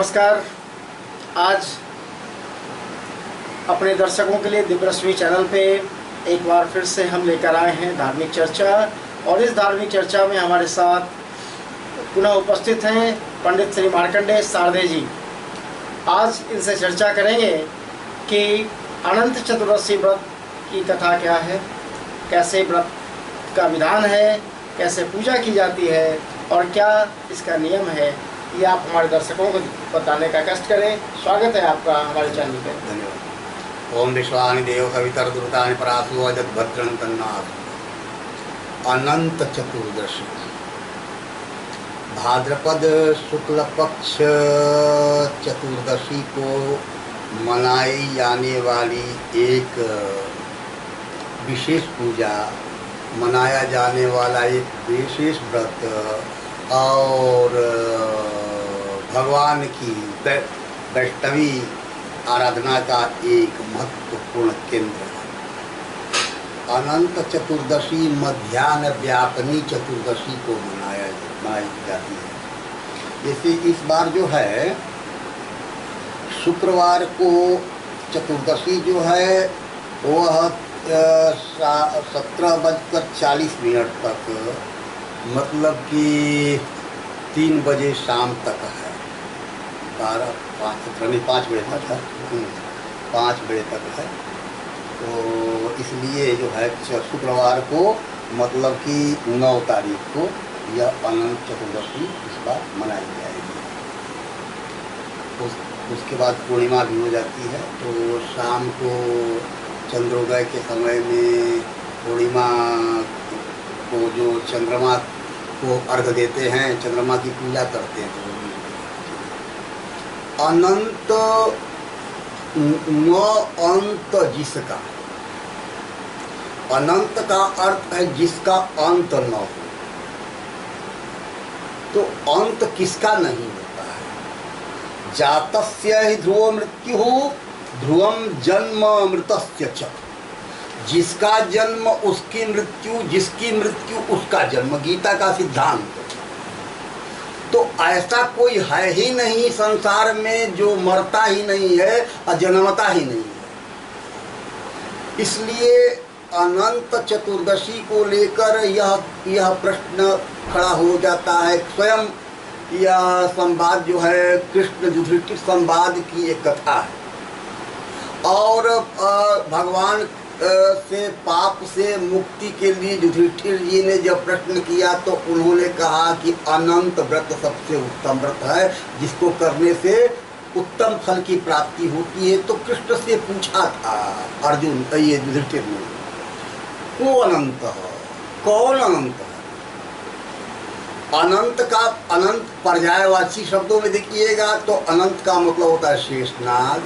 नमस्कार। आज अपने दर्शकों के लिए दिव्यरश्मि चैनल पे एक बार फिर से हम लेकर आए हैं धार्मिक चर्चा। और इस धार्मिक चर्चा में हमारे साथ पुनः उपस्थित हैं पंडित श्री मार्कंडेय शारदेय जी। आज इनसे चर्चा करेंगे कि अनंत चतुर्दशी व्रत की कथा क्या है, कैसे व्रत का विधान है, कैसे पूजा की जाती है और क्या इसका नियम है। ये आप हमारे दर्शकों को बताने का कष्ट करें। स्वागत है आपका हमारे चैनल पे। धन्यवाद। ओम विश्वानि देव कवितर्दुतानि परासु अजद्भद्रं तन्नाथ। अनंत चतुर्दशी भाद्रपद शुक्ल पक्ष चतुर्दशी को मनाई जाने वाली एक विशेष पूजा, मनाया जाने वाला एक विशेष व्रत और भगवान की वैष्णवी आराधना का एक महत्वपूर्ण केंद्र है। अनंत चतुर्दशी मध्याह्न व्यापनी चतुर्दशी को मनाई जाती है। जैसे इस बार जो है शुक्रवार को चतुर्दशी जो है वह 17:40 तक, मतलब कि 3 बजे शाम तक है। 5 बजे तक है, 5 बजे तक है। तो इसलिए जो है शुक्रवार को, मतलब कि 9 तारीख को यह अनंत चतुर्दशी इस बार मनाई जाएगी। उसके बाद पूर्णिमा भी हो जाती है। तो शाम को चंद्रोदय के समय में पूर्णिमा को जो चंद्रमा को अर्घ देते हैं, चंद्रमा की पूजा करते हैं। तो अनंत न अंत जिसका, अनंत का अर्थ है जिसका अंत न हो। तो अंत किसका नहीं होता है। जातस्य हि ध्रुव मृत्यु ध्रुवम जन्म मृतस्य च। जिसका जन्म उसकी मृत्यु, जिसकी मृत्यु उसका जन्म, गीता का सिद्धांत। तो ऐसा कोई है ही नहीं संसार में जो मरता ही नहीं है और जन्मता ही नहीं है। इसलिए अनंत चतुर्दशी को लेकर यह प्रश्न खड़ा हो जाता है। स्वयं यह संवाद जो है कृष्ण युधिष्ठिर संवाद की एक कथा है। और भगवान से पाप से मुक्ति के लिए युधिष्ठिर जी ने जब प्रश्न किया तो उन्होंने कहा कि अनंत व्रत सबसे उत्तम व्रत है, जिसको करने से उत्तम फल की प्राप्ति होती है। तो कृष्ण से पूछा था अर्जुन, ये युधिष्ठिर ने, को अनंत है, कौन अनंत है। अनंत का, अनंत पर्यायवाची शब्दों में देखिएगा तो अनंत का मतलब होता है शेषनाग,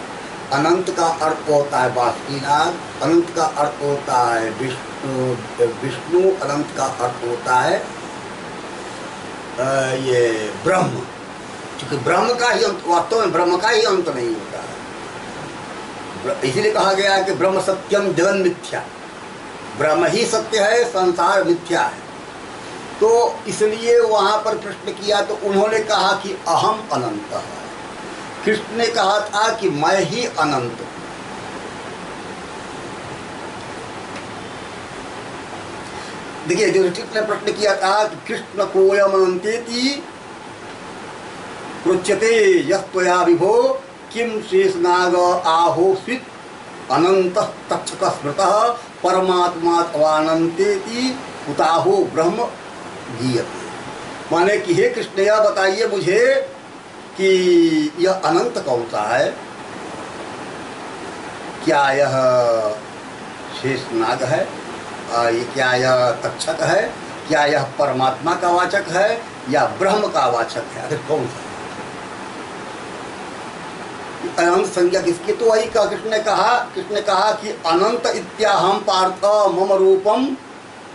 अनंत का अर्थ होता है बासुकीनाग, अनंत का अर्थ होता है विष्णु, अनंत का अर्थ होता है ये ब्रह्म। क्योंकि ब्रह्म का ही अंत, वास्तव में ब्रह्म का ही अंत नहीं होता है। इसीलिए कहा गया है कि ब्रह्म सत्यम जगन मिथ्या। ब्रह्म ही सत्य है, संसार मिथ्या है। तो इसलिए वहाँ पर प्रश्न किया तो उन्होंने कहा कि अहम अनंत है। कृष्ण ने कहा था कि मैं ही अनंत हूं। देखिए युधिष्ठिर ने प्रश्न किया था कि कृष्ण कोयम अनंतेति पृच्छते यस्त्वया विभो किम शेषनाग आहोस्वित अनंत तक्षक स्मृतः परमात्मा अवानंतेति कुताहो ब्रह्म गीयते। माने कि हे कृष्ण, यह बताइए मुझे कि यह अनंत कौन सा है। क्या यह शेषनाग है, क्या यह तक्षक है, क्या यह परमात्मा का वाचक है या ब्रह्म का वाचक है, आखिर कौन सा है। अनंत संज्ञा किसकी, तो वही का कृष्ण ने कहा कि अनंत इत्याहम पार्थ मम रूपम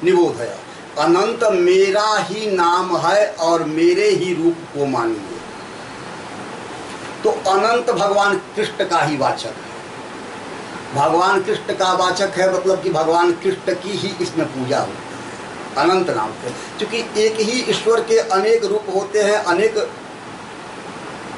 निबोधय। अनंत मेरा ही नाम है और मेरे ही रूप को मानिए। तो अनंत भगवान कृष्ण का ही वाचक है। भगवान कृष्ण का वाचक है, मतलब कि भगवान कृष्ण की ही इसमें पूजा होती है अनंत नाम से। क्योंकि एक ही ईश्वर के अनेक रूप होते हैं, अनेक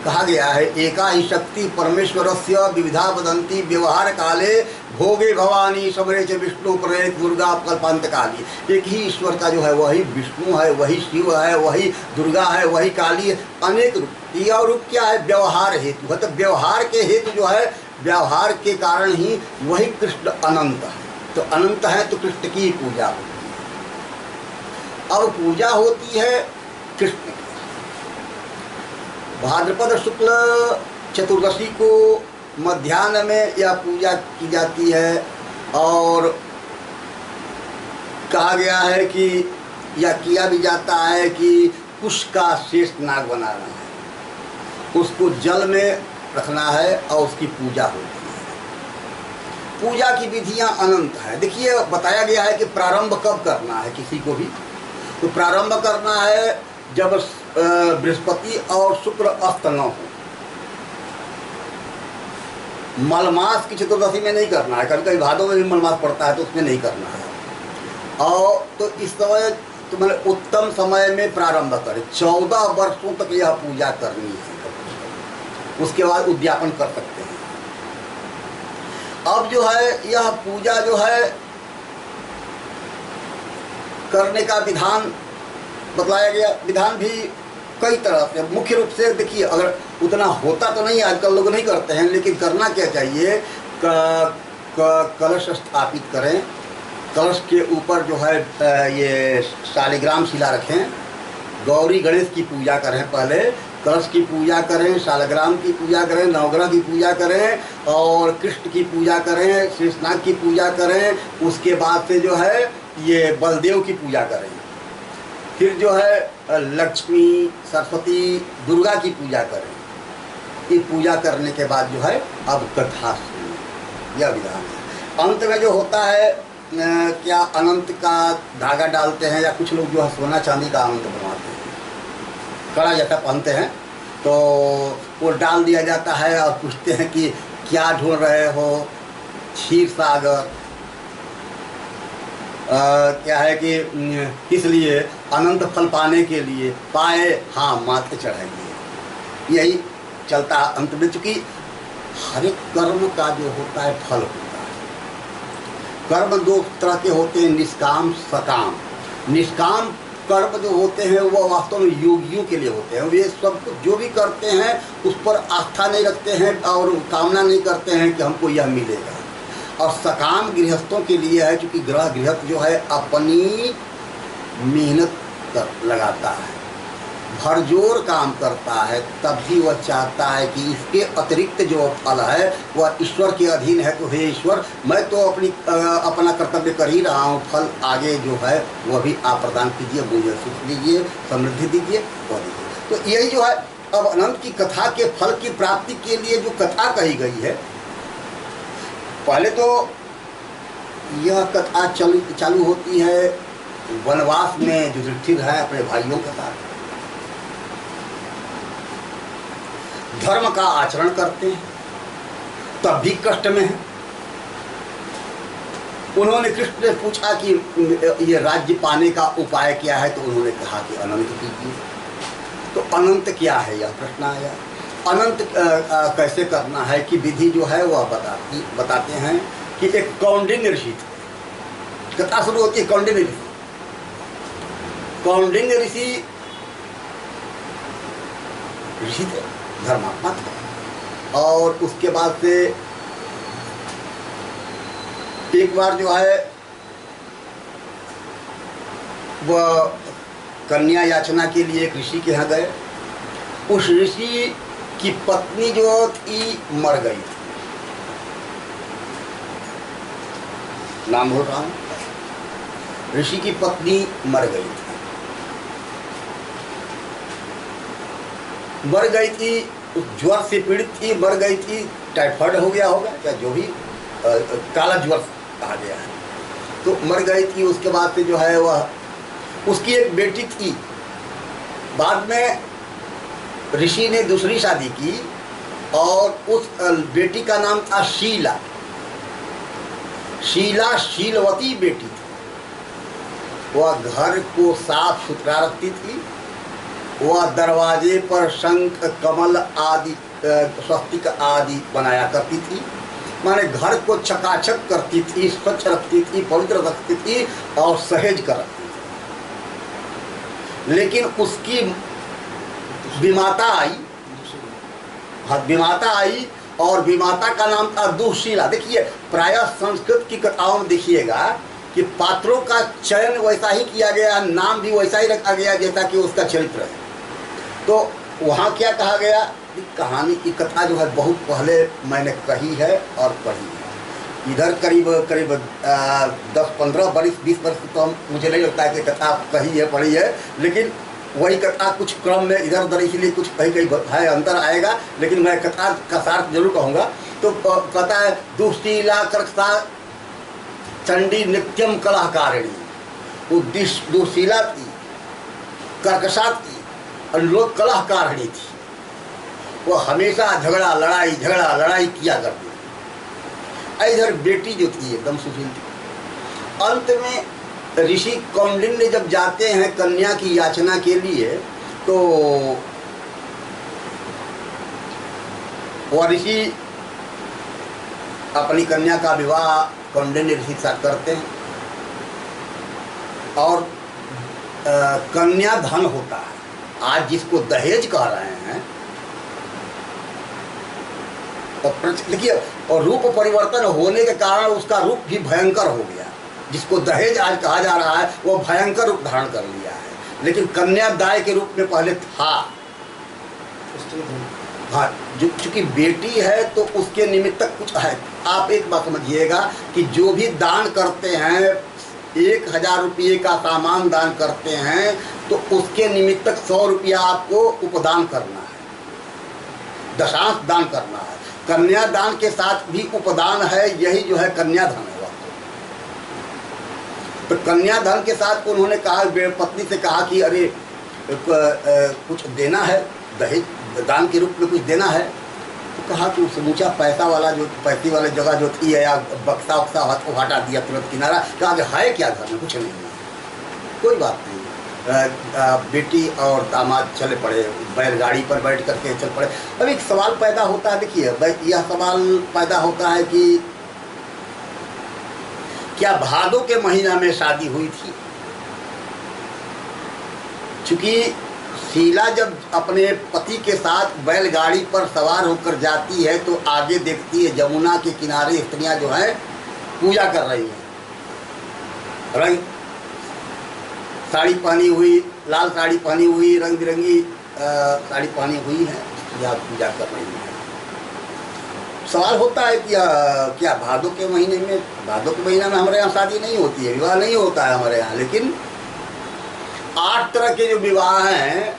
कहा गया है एका ही शक्ति परमेश्वरस्य विविधा वदंती व्यवहार काले भोगे भवानी समरे च विष्णु प्रेत दुर्गा कल्पांत काली। एक ही ईश्वर का जो है वही विष्णु है, वही शिव है, वही दुर्गा है, वही काली है, अनेक रूप। यह रूप क्या है? व्यवहार हेतु है। तो व्यवहार के हेतु जो है, व्यवहार के कारण ही वही कृष्ण अनंत है। तो अनंत है तो कृष्ण की पूजा होती है। अब पूजा होती है कृष्ण की। भाद्रपद शुक्ल चतुर्दशी को मध्याह्न में यह पूजा की जाती है और कहा गया है कि यह किया भी जाता है कि कुश का शेष नाग बनाना है, उसको जल में रखना है और उसकी पूजा होती है। पूजा की विधियां अनंत है। देखिए बताया गया है कि प्रारंभ कब करना है किसी को भी, तो प्रारंभ करना है जब बृहस्पति और शुक्र अस्त न हो। मलमास की चतुर्दशी में नहीं करना है, कभी कभी भादों में भी मलमास पड़ता है तो उसमें नहीं करना है। और तो इस समय तो मैंने उत्तम समय में प्रारंभ करें। 14 वर्षों तक यह पूजा करनी है, उसके बाद उद्यापन कर सकते हैं। अब जो है यह पूजा जो है करने का विधान बतलाया गया। विधान भी कई तरह से, मुख्य रूप से देखिए अगर उतना होता तो नहीं, आजकल लोग नहीं करते हैं, लेकिन करना क्या चाहिए, कलश स्थापित करें, कलश के ऊपर जो है ये शालिग्राम शिला रखें, गौरी गणेश की पूजा करें, पहले कलश की पूजा करें, शालिग्राम की पूजा करें, नवग्रह की पूजा करें और कृष्ण की पूजा करें, शेषनाग की पूजा करें। उसके बाद से जो है ये बलदेव की पूजा करें, फिर जो है लक्ष्मी सरस्वती दुर्गा की पूजा करें। ये पूजा करने के बाद जो है अब कथा सुनिए, यह विधान है। अंत में जो होता है क्या अनंत का धागा डालते हैं या कुछ लोग जो है सोना चांदी का अनंत बनवाते हैं, कड़ा जैसा पहनते हैं तो वो डाल दिया जाता है और पूछते हैं कि क्या ढूंढ रहे हो, क्षीर सागर क्या है कि किस लिए, अनंत फल पाने के लिए, पाए हाँ माथे चढ़ाइए। यही चलता अंत में, चूँकि हर एक कर्म का जो होता है फल होता है। कर्म दो तरह के होते हैं, निष्काम सकाम। निष्काम कर्म जो होते हैं वो वास्तव में योगियों के लिए होते हैं। वे सब कुछ जो भी करते हैं उस पर आस्था नहीं रखते हैं और कामना नहीं करते हैं कि हमको यह मिलेगा। और सकाम गृहस्थों के लिए है, क्योंकि गृहस्थ जो है अपनी मेहनत लगाता है, भरजोर काम करता है, तब भी वह चाहता है कि इसके अतिरिक्त जो फल है वह ईश्वर के अधीन है। तो हे ईश्वर, मैं तो अपना कर्तव्य कर ही रहा हूँ, फल आगे जो है वह भी आप प्रदान कीजिए, मुझे सुख दीजिए, समृद्धि दीजिए, वह दीजिए। तो यही जो है अब अनंत की कथा के फल की प्राप्ति के लिए जो कथा कही गई है, पहले तो यह कथा चालू होती है वनवास में युधिष्ठिर है अपने भाइयों के साथ, धर्म का आचरण करते हैं, तब भी कष्ट में है। उन्होंने कृष्ण से पूछा कि ये राज्य पाने का उपाय क्या है, तो उन्होंने कहा कि अनंत कीजिए। तो अनंत क्या है यह प्रश्न आया। अनंत कैसे करना है कि विधि जो है वह बताते हैं कि एक कौंडिन्य ऋषि थे। कथा शुरू होती है कौंडिन्य ऋषि। कौंडिन्य ऋषि थे, धर्मात्मा थे। और उसके बाद से एक बार जो है वह कन्या याचना के लिए एक ऋषि के यहाँ गए। उस ऋषि की पत्नी जो थी मर गई थी, नाम बोल रहा हूँ, ऋषि की पत्नी मर गई थी। मर गई थी, ज्वर से पीड़ित थी, मर गई थी, टाइफाइड हो गया होगा या जो भी काला ज्वर कहा गया है, तो मर गई थी। उसके बाद से जो है वह, उसकी एक बेटी थी। बाद में ऋषि ने दूसरी शादी की और उस बेटी का नाम था शीला। शीला शीलवती बेटी थी। वह घर को साफ सुथरा रखती थी वह दरवाजे पर शंख कमल आदि स्वस्तिक आदि बनाया करती थी। माने घर को चकाचक करती थी, स्वच्छ रखती थी, पवित्र रखती थी और सहेज कर रखती थी। लेकिन उसकी विमाता आई, विमाता आई और विमाता का नाम था दुःशीला। देखिए प्रायः संस्कृत की कथाओं में देखिएगा कि पात्रों का चयन वैसा ही किया गया, नाम भी वैसा ही रखा गया जैसा कि उसका चरित्र है। तो वहाँ क्या कहा गया, कहानी की कथा जो है बहुत पहले मैंने कही है और पढ़ी है। इधर करीब 10-15 वर्ष 20 वर्ष तो मुझे नहीं लगता है कि कथा कही है पढ़ी है, लेकिन वही कथा कुछ क्रम में इधर उधर इसलिए कुछ कहीं कहीं है अंतर आएगा, लेकिन मैं कथा का सार जरूर कहूँगा। तो कहता है दुःशीला कर्कशा चंडी नित्यम कलहकारिणी। वो दुःशीला थी, कर्कशा थी और लोग कलहकारिणी थी। वो हमेशा झगड़ा लड़ाई किया करती थी। इधर बेटी जो थी एकदम सुशील थी। अंत में ऋषि कौंडिन्य जब जाते हैं कन्या की याचना के लिए, तो वह ऋषि अपनी कन्या का विवाह कौंडिन्य ऋषि के साथ करते हैं और कन्या धन होता है। आज जिसको दहेज कह रहे हैं, और देखिए और रूप परिवर्तन होने के कारण उसका रूप भी भयंकर हो गया। जिसको दहेज आज कहा जा रहा है वो भयंकर रूप धारण कर लिया है, लेकिन कन्यादाय के रूप में पहले था। हाँ, जो चूंकि बेटी है तो उसके निमित्त कुछ है। आप एक बात समझिएगा कि जो भी दान करते हैं, 1000 रुपये का सामान दान करते हैं, तो उसके निमित्त 100 रुपया आपको उपदान करना है, दशांश दान करना है। कन्यादान के साथ भी उपदान है, यही जो है कन्याधन है। तो कन्याधन के साथ उन्होंने कहा, पत्नी से कहा कि अरे कुछ देना है, दहेज दान के रूप में कुछ देना है। तो कहा कि समूचा पैसा वाला जो पैसे वाले जगह जो थी या बक्सा उक्सा हटा दिया तुरंत किनारा। कहा कि है क्या घर में, कुछ नहीं है, कोई बात नहीं। बेटी और दामाद चले पड़े, बैलगाड़ी पर बैठ करके चल पड़े। अब एक सवाल पैदा होता है, देखिए यह सवाल पैदा होता है कि क्या भादों के महीना में शादी हुई थी? चूंकि शीला जब अपने पति के साथ बैलगाड़ी पर सवार होकर जाती है तो आगे देखती है जमुना के किनारे स्त्रियां जो है पूजा कर रही हैं। रंग साड़ी पहनी हुई, लाल साड़ी पहनी हुई, रंग बिरंगी साड़ी पहनी हुई है, या पूजा कर रही है। सवाल होता है कि क्या भादों के महीने में, भादों के महीना में हमारे यहाँ शादी नहीं होती है, विवाह नहीं होता है हमारे यहाँ। लेकिन 8 तरह के जो विवाह हैं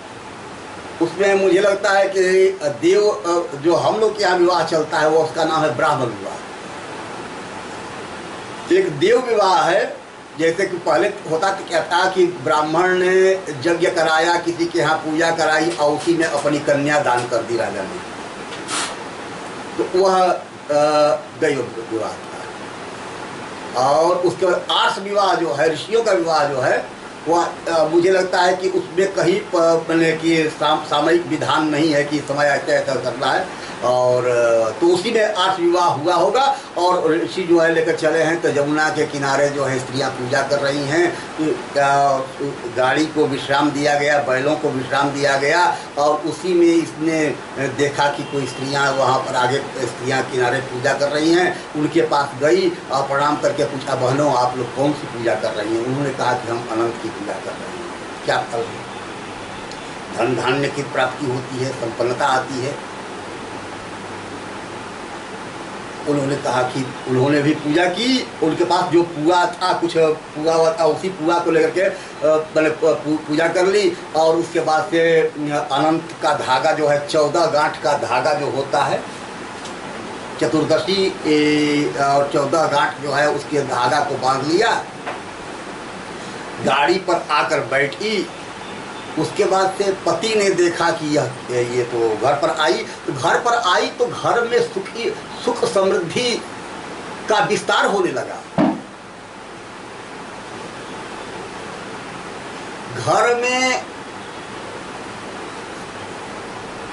उसमें मुझे लगता है कि देव जो हम लोग के यहाँ विवाह चलता है वो उसका नाम है ब्राह्मण विवाह। एक देव विवाह है, जैसे कि पहले होता तो क्या था कि ब्राह्मण ने यज्ञ कराया, किसी के यहाँ पूजा कराई और उसी में अपनी कन्या दान कर दी राजा ने, तो वह दैव विवाह था। और उसके बाद आर्ष विवाह जो है, ऋषियों का विवाह जो है, वह मुझे लगता है कि उसमें कहीं मैंने कि सामयिक विधान नहीं है कि समय ऐसा ऐसा करना है। और तो उसी में आर्ष विवाह हुआ होगा और ऋषि जो है लेकर चले हैं। तो यमुना के किनारे जो है स्त्रियां पूजा कर रही हैं। गाड़ी को विश्राम दिया गया, बैलों को विश्राम दिया गया और उसी में इसने देखा कि कोई स्त्रियां वहाँ पर आगे स्त्रियां किनारे पूजा कर रही हैं। उनके पास गई और प्रणाम करके पूछा, बहनों आप लोग कौन सी पूजा कर रही हैं? उन्होंने कहा कि हम अनंत की पूजा कर रहे हैं। क्या फल है? धन धान्य की प्राप्ति होती है, संपन्नता आती है। उन्होंने कहा कि उन्होंने भी पूजा की, उनके पास जो पुआ था, कुछ पुआ हुआ था, उसी पुआ को लेकर के मैंने पूजा कर ली। और उसके बाद से अनंत का धागा जो है, 14 गांठ का धागा जो होता है, चतुर्दशी और 14 गांठ जो है उसके धागा को बांध लिया, गाड़ी पर आकर बैठी। उसके बाद से पति ने देखा कि ये तो घर पर आई, तो घर पर आई तो घर में सुख समृद्धि का विस्तार होने लगा। घर में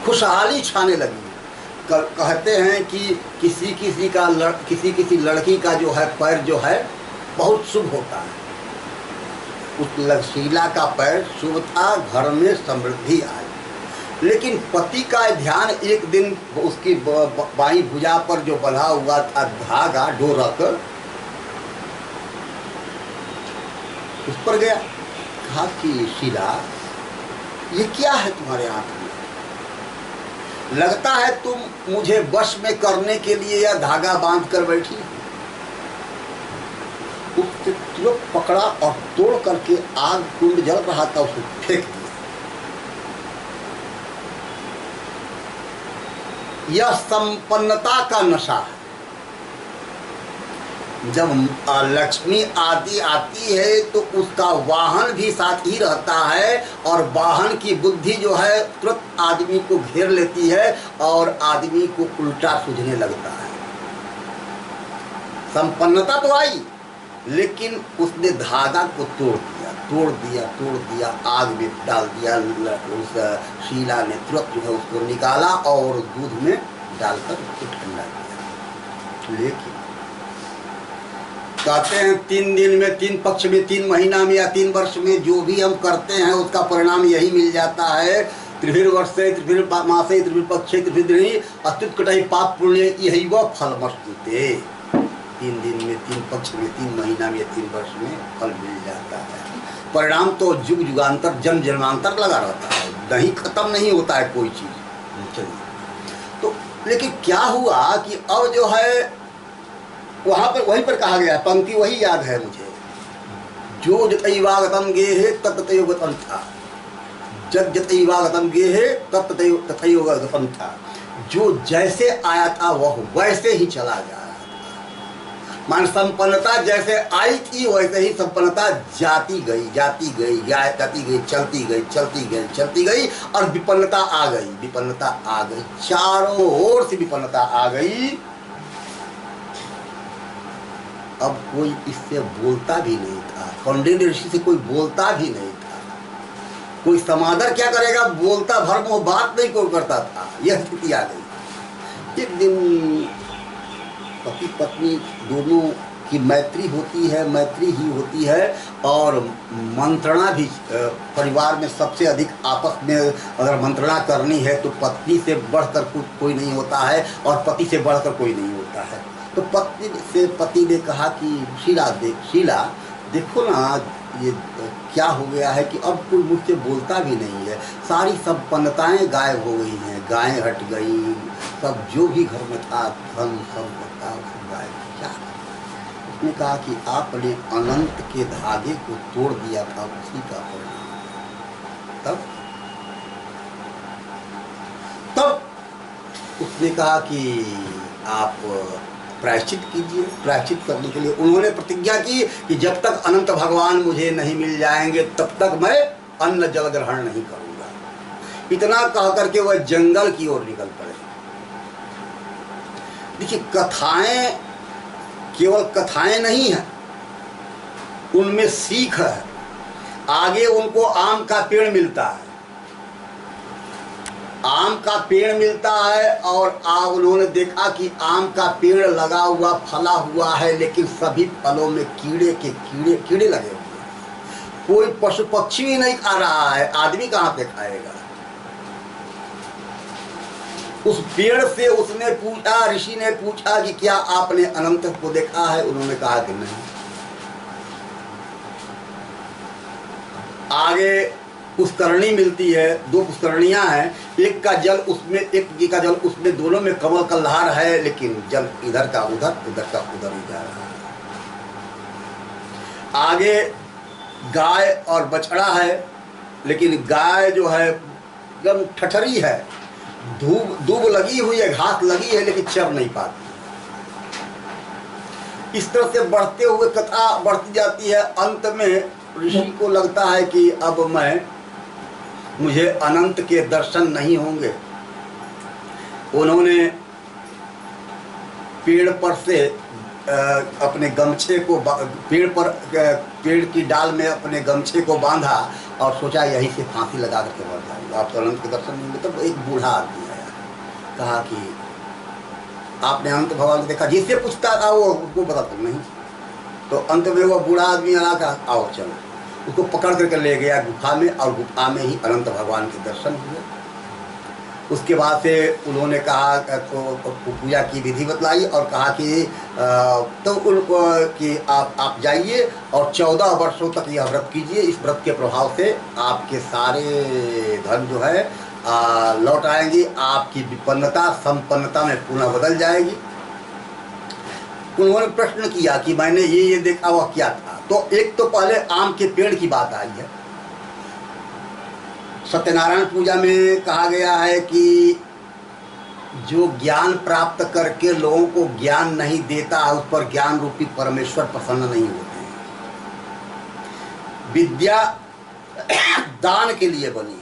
खुशहाली छाने लगी। कहते हैं कि किसी किसी लड़की का जो है पैर जो है बहुत शुभ होता है। उस शीला का पैर शुभ था, घर में समृद्धि आई। लेकिन पति का ध्यान एक दिन उसकी बाई भुजा पर जो बंधा हुआ था धागा डोरक, उस पर गया। कहा कि शीला, ये क्या है तुम्हारे हाथ में? लगता है तुम मुझे वश में करने के लिए यह धागा बांध कर बैठी। उससे तुरंत पकड़ा और तोड़ करके आग कुंड जल रहा था उसे फेंक दिया। यह संपन्नता का नशा है। जब लक्ष्मी आदि आती है तो उसका वाहन भी साथ ही रहता है और वाहन की बुद्धि जो है तुरंत आदमी को घेर लेती है और आदमी को उल्टा सूझने लगता है। संपन्नता तो आई, लेकिन उसने धागा को तोड़ दिया, आग में डाल दिया। उस शीला ने तुरंत जो है उसको निकाला और दूध में डालकर उसको ठंडा किया। लेकिन कहते हैं 3 दिन में, 3 पक्ष में, 3 महीना में या 3 वर्ष में जो भी हम करते हैं उसका परिणाम यही मिल जाता है। त्रिभिर्वर्षे त्रिभिर्मासे त्रिभिर्पक्षे त्रिभिर्दिनी अत्युत्कटहि पाप पुण्य यही वह फलमस्तुते। 3 दिन में, 3 पक्ष में, 3 महीना में, 3 वर्ष में फल मिल जाता है। परिणाम तो युग युगांतर जन्म जन्मांतर लगा रहता है, नहीं खत्म नहीं होता है कोई चीज। चलिए, तो लेकिन क्या हुआ कि अब जो है वहां पर वहीं पर कहा गया, पंक्ति वही याद है मुझे, जो जतैवागतम गेहे तत्ततैव गतम था, जतैवागतम गेहे तत्ततैव गतम था। जो जैसे आया था वह वैसे ही चला जा रहा था। मान संपन्नता जैसे आई थी वैसे ही संपन्नता जाती गई, चलती गई और विपन्नता आ गई, चारों ओर से विपन्नता आ गई। अब कोई इससे बोलता भी नहीं था, कौंडिन्य ऋषि से कोई बोलता भी नहीं था। कोई समादर क्या करेगा, बोलता भर बात नहीं कोई करता था। यह स्थिति आ गई। एक दिन पति पत्नी दोनों की मैत्री ही होती है और मंत्रणा भी परिवार में सबसे अधिक आपस में अगर मंत्रणा करनी है तो पत्नी से बढ़कर कोई नहीं होता है और पति से बढ़कर कोई नहीं होता है। तो पति ने कहा कि शीला देखो ना, ये क्या हो गया है कि अब कोई मुझसे बोलता भी नहीं है, सारी संपन्नताएं गायब हो गई हैं, गायें हट गई, सब जो भी घर में था धन सब गायब। क्या? उसने कहा कि आपने अनंत के धागे को तोड़ दिया था, उसी का परिणाम। तब उसने कहा कि आप प्रायश्चित कीजिए। प्रायश्चित करने के लिए उन्होंने प्रतिज्ञा की कि जब तक अनंत भगवान मुझे नहीं मिल जाएंगे तब तक मैं अन्न जल ग्रहण नहीं करूंगा। इतना कह करके वह जंगल की ओर निकल पड़े। देखिए, कथाएं केवल कथाएं नहीं है, उनमें सीख है। आगे उनको आम का पेड़ मिलता है, और उन्होंने देखा कि आम का पेड़ लगा हुआ फला हुआ है, लेकिन सभी फलों में कीड़े लगे हुए हैं। कोई पशु पक्षी भी नहीं खा रहा है, आदमी कहाँ पे खाएगा। उस पेड़ से उसने पूछा, ऋषि ने पूछा कि क्या आपने अनंत को देखा है? उन्होंने कहा कि नहीं। आगे पुष्करणी मिलती है, 2 पुष्करणियां हैं, एक का जल उसमें दोनों में कमल का लहर है, लेकिन जल इधर का उधर ही जा रहा है। आगे गाय और बछड़ा है, लेकिन गाय जो है एकदम ठठरी है, दूब लगी हुई है, घास लगी है, लेकिन चर नहीं पाती। इस तरह से बढ़ते हुए कथा बढ़ती जाती है। अंत में ऋषि को लगता है कि अब मुझे अनंत के दर्शन नहीं होंगे। उन्होंने पेड़ पर से अपने गमछे को पेड़ की डाल में अपने गमछे को बांधा और सोचा यहीं से फांसी लगा करके मर जाऊंगा, आप तो अनंत के दर्शन नहीं होंगे। तब एक बूढ़ा आदमी कहा कि आपने अनंत भगवान को देखा? जिससे पूछता था वो उसको बताता नहीं। तो अंत में वो बूढ़ा आदमी आना का आओ चलो, उसको पकड़ करके ले गया गुफा में, और गुफा में ही अनंत भगवान के दर्शन हुए। उसके बाद से उन्होंने कहा तो पूजा की विधि बतलाई और कहा कि तो उनको कि आप जाइए और 14 वर्षों तक यह व्रत कीजिए। इस व्रत के प्रभाव से आपके सारे धन जो है लौट आएंगी, आपकी विपन्नता संपन्नता में पुनः बदल जाएगी। उन्होंने प्रश्न किया कि मैंने ये देखा, वह क्या था? तो एक तो पहले आम के पेड़ की बात आई है। सत्यनारायण पूजा में कहा गया है कि जो ज्ञान प्राप्त करके लोगों को ज्ञान नहीं देता है, उस पर ज्ञान रूपी परमेश्वर प्रसन्न नहीं होते हैं। विद्या दान के लिए बनी है,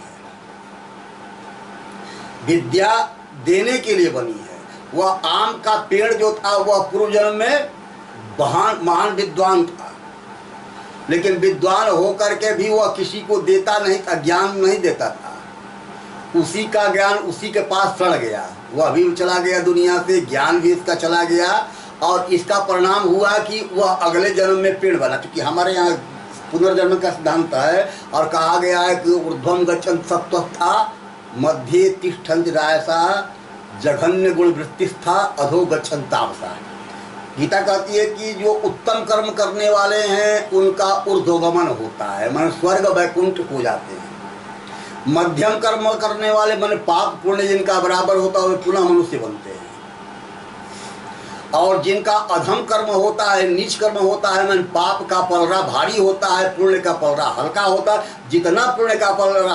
विद्या देने के लिए बनी है। वह आम का पेड़ जो था वह पूर्व जन्म में महान विद्वान था, लेकिन विद्वान होकर के भी वह किसी को देता नहीं था, ज्ञान नहीं देता था। उसी का ज्ञान उसी के पास सड़ गया, वह भी चला गया दुनिया से, ज्ञान भी इसका चला गया, और इसका परिणाम हुआ कि वह अगले जन्म में पेड़ बना। क्योंकि हमारे यहाँ पुनर्जन्म का सिद्धांत है और कहा गया है कि ऊर्ध्वम गच्छन् सत्त्वस्था मध्ये तिष्ठन्ति रायसा जघन्य गुण वृत्तिस्था अधो गच्छन् तामसा। गीता कहती है कि जो उत्तम कर्म करने वाले हैं उनका ऊर्ध्वगमन होता है, मन स्वर्ग वैकुंठ हो जाते हैं। मध्यम कर्म करने वाले मन पाप पुण्य जिनका बराबर होता है वे पुनः मनुष्य बनते हैं, और जिनका अधम कर्म होता है, नीच कर्म होता है, मन पाप का पलड़ा भारी होता है, पुण्य का पलड़ा हल्का होता है। जितना पुण्य का पलड़ा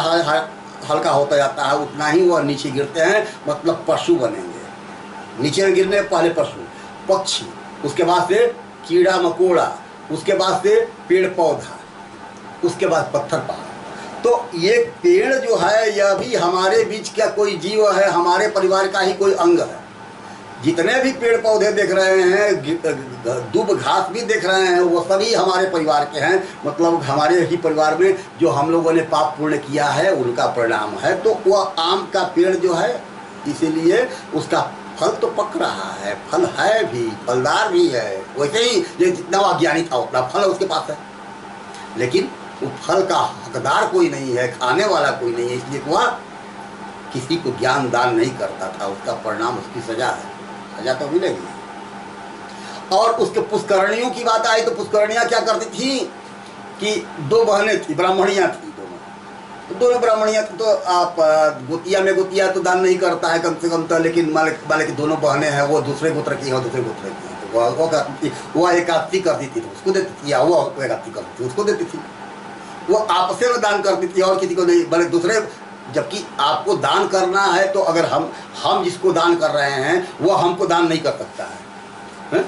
हल्का होता जाता है उतना ही वह नीचे गिरते हैं, मतलब पशु बनेंगे। नीचे गिरने पहले पशु, पक्षी, उसके बाद से कीड़ा मकोड़ा, उसके बाद से पेड़ पौधा, उसके बाद पत्थर पहाड़। तो ये पेड़ जो है यह भी हमारे बीच का कोई जीव है, हमारे परिवार का ही कोई अंग है। जितने भी पेड़ पौधे देख रहे हैं, दूब घास भी देख रहे हैं, वो सभी हमारे परिवार के हैं। मतलब हमारे ही परिवार में जो हम लोगों ने पाप पुण्य किया है उनका परिणाम है। तो वह आम का पेड़ जो है, इसीलिए उसका फल तो पक रहा है, फल है भी, फलदार भी है। वैसे ही जितना वह ज्ञानी था उतना फल उसके पास है, लेकिन वो फल का हकदार कोई नहीं है, खाने वाला कोई नहीं है, इसलिए वह किसी को ज्ञान दान नहीं करता था। उसका परिणाम उसकी सजा है, सजा तो मिलेगी। और उसके पुष्करणियों की बात आई तो पुष्करणियाँ क्या करती थी कि 2 बहनें थी, ब्राह्मणियाँ थी, दोनों ब्राह्मणियाँ थी। तो आप गोतिया तो दान नहीं करता है कम से कम तो, लेकिन मान की दोनों बहनें हैं, वो दूसरे गोत्र की है, दूसरे गोत्र की है, तो वो करती थी, वह एकादशी करती थी तो उसको देती थी, या वो एकादशी करती थी उसको देती थी। वो आपस में दान करती थी और किसी को नहीं, भले दूसरे। जबकि आपको दान करना है तो अगर हम जिसको दान कर रहे हैं वो हमको दान नहीं कर सकता है,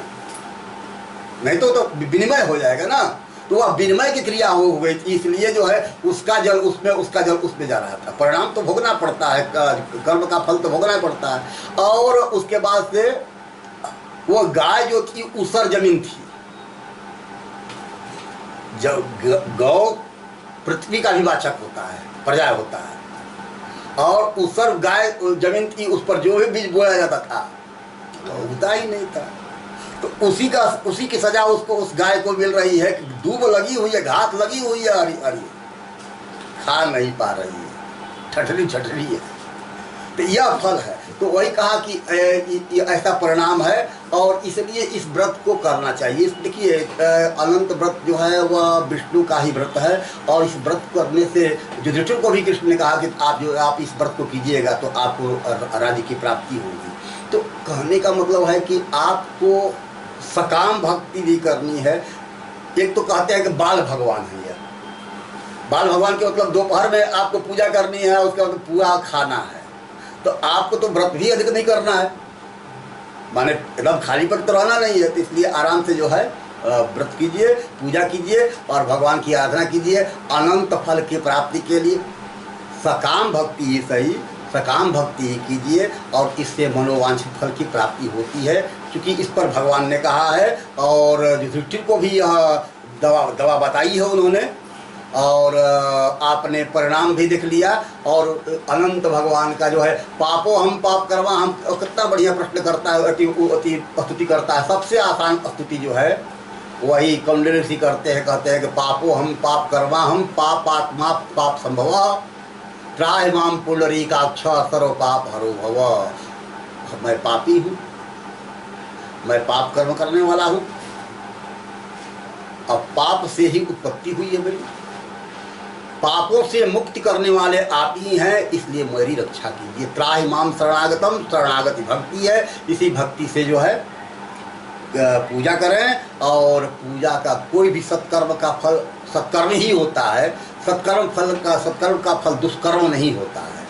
नहीं तो विनिमय हो जाएगा ना। तो वह विनिमय की क्रिया हो गई थी, इसलिए जो है उसका जल उसमें, उसका जल उसमें जा रहा था। परिणाम तो भोगना पड़ता है, कर्म का फल तो भोगना पड़ता है। और उसके बाद से वो गाय जो थी ऊसर जमीन थी, जब गौ पृथ्वी का भी वाचक होता है, पर्याय होता है, और ऊसर गाय जमीन थी, उस पर जो भी बीज बोया जाता था तो उगता ही नहीं था। तो उसी की सजा उसको, उस गाय को मिल रही है कि दूब लगी हुई है, घास लगी हुई है, हरी हरी, खा नहीं पा रही है, ठठरी है। तो यह फल है। तो वही कहा कि ऐसा परिणाम है, और इसलिए इस व्रत को करना चाहिए। देखिए अनंत व्रत जो है वह विष्णु का ही व्रत है, और इस व्रत करने से युधिष्ठिर को भी कृष्ण ने कहा कि आप इस व्रत को कीजिएगा तो आपको राज्य की प्राप्ति होगी। तो कहने का मतलब है कि आपको सकाम भक्ति भी करनी है। एक तो कहते हैं कि बाल भगवान है, यह बाल भगवान के मतलब दोपहर में आपको पूजा करनी है, उसके बाद पूरा खाना है। तो आपको तो व्रत भी अधिक नहीं करना है, माने एकदम खाली पेट तो रहना नहीं है। तो इसलिए आराम से जो है व्रत कीजिए, पूजा कीजिए और भगवान की आराधना कीजिए अनंत फल की प्राप्ति के लिए। सकाम भक्ति ही सही, सकाम भक्ति ही कीजिए और इससे मनोवांछित फल की प्राप्ति होती है। क्योंकि इस पर भगवान ने कहा है, और युधिष्ठिर को भी यह दवा बताई है उन्होंने और आपने परिणाम भी देख लिया। और अनंत भगवान का जो है पापो हम पाप करवा हम, कितना बढ़िया प्रश्न करता है, अति अति स्तुति करता है। सबसे आसान स्तुति जो है वही कौंडिन्य ऋषि करते हैं, कहते हैं कि पापो हम पाप करवा हम पाप आत्मा पाप संभवा त्राहि माम पुंडरीकाक्ष सर्व पाप हरो भव। मैं पापी हूँ, मैं पाप कर्म करने वाला हूँ, अब पाप से ही उत्पत्ति हुई है मेरी, पापों से मुक्ति करने वाले आप ही हैं, इसलिए मेरी रक्षा कीजिए। त्राहि माम शरणागतम, शरणागति भक्ति है, इसी भक्ति से जो है पूजा करें। और पूजा का कोई भी सत्कर्म का फल सत्कर्म ही होता है, सत्कर्म का फल दुष्कर्म नहीं होता है।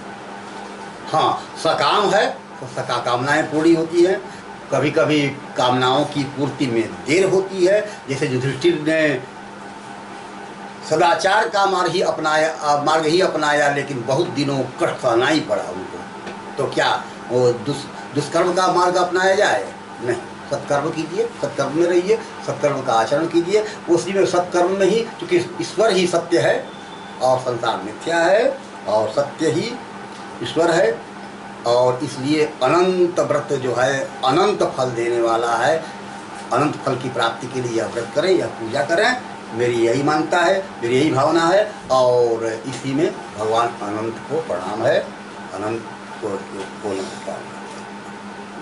हाँ, सकाम है तो सका कामनाएं पूरी होती हैं, कभी कभी कामनाओं की पूर्ति में देर होती है। जैसे युधिष्ठिर ने सदाचार का मार्ग ही अपनाया लेकिन बहुत दिनों कष्ट सहना ही पड़ा उनको। तो क्या वो दुष्कर्म का मार्ग अपनाया जाए? नहीं, सत्कर्म कीजिए, सत्कर्म में रहिए, सत्कर्म का आचरण कीजिए। उसी में सत्कर्म में ही, क्योंकि ईश्वर ही सत्य है और संसार मिथ्या है और सत्य ही ईश्वर है, और इसलिए अनंत व्रत जो है अनंत फल देने वाला है। अनंत फल की प्राप्ति के लिए यह व्रत करें, यह पूजा करें, मेरी यही मानता है, मेरी यही भावना है। और इसी में भगवान अनंत को प्रणाम है, अनंत को नमस्कार।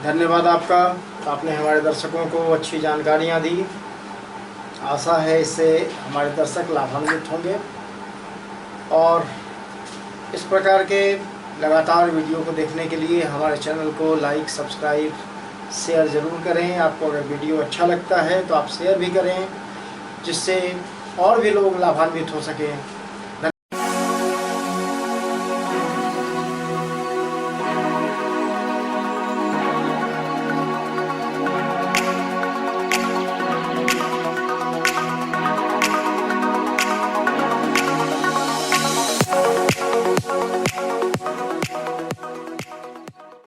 धन्यवाद आपका, आपने हमारे दर्शकों को अच्छी जानकारियाँ दी। आशा है इससे हमारे दर्शक लाभान्वित होंगे और इस प्रकार के लगातार वीडियो को देखने के लिए हमारे चैनल को लाइक, सब्सक्राइब, शेयर ज़रूर करें। आपको अगर वीडियो अच्छा लगता है तो आप शेयर भी करें, जिससे और भी लोग लाभान्वित हो सकें।